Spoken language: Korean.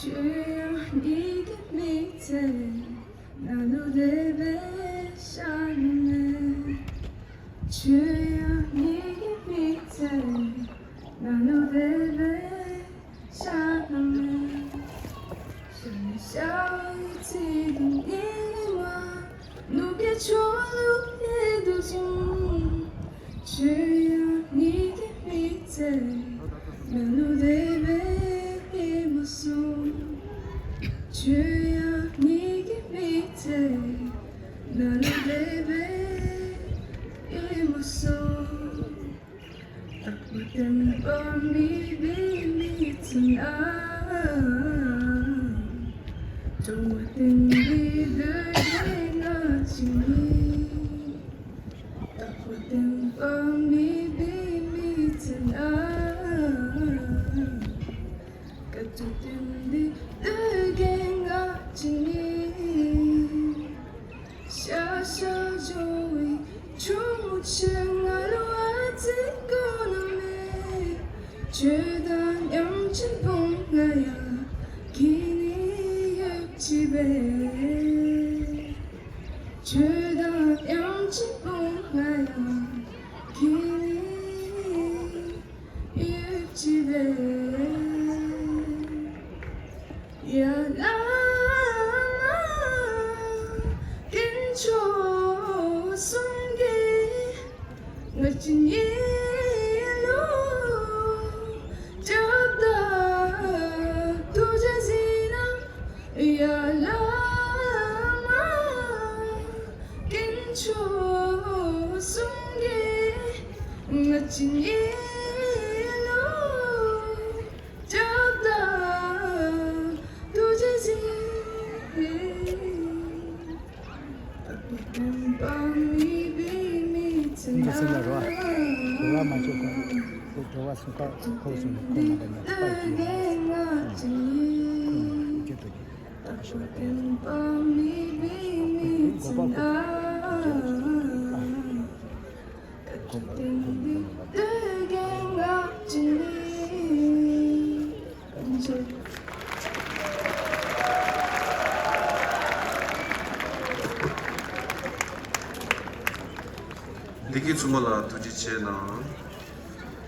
주연이 밑에 나누레베 샤네 주연이 밑에 나누레베 샤네 샤이 지금 이와 누게 졸루에도 좀 주연이 밑에 나누레베 이모소 주여 네게 밑에 나를 내배 이모소 따뜻한 밤이 비밀이 좋았던 비들의 나침이 따뜻한 밤이 비밀이 따뜻한 비들의 나침이 샤샤조이 중우층으로 아직거나매 죄단 영진봉나야 기니 육집에 죄단 영진봉나야 기니 육집에 야라 Tenchok Gyurmeling Diki tsumala tuji che na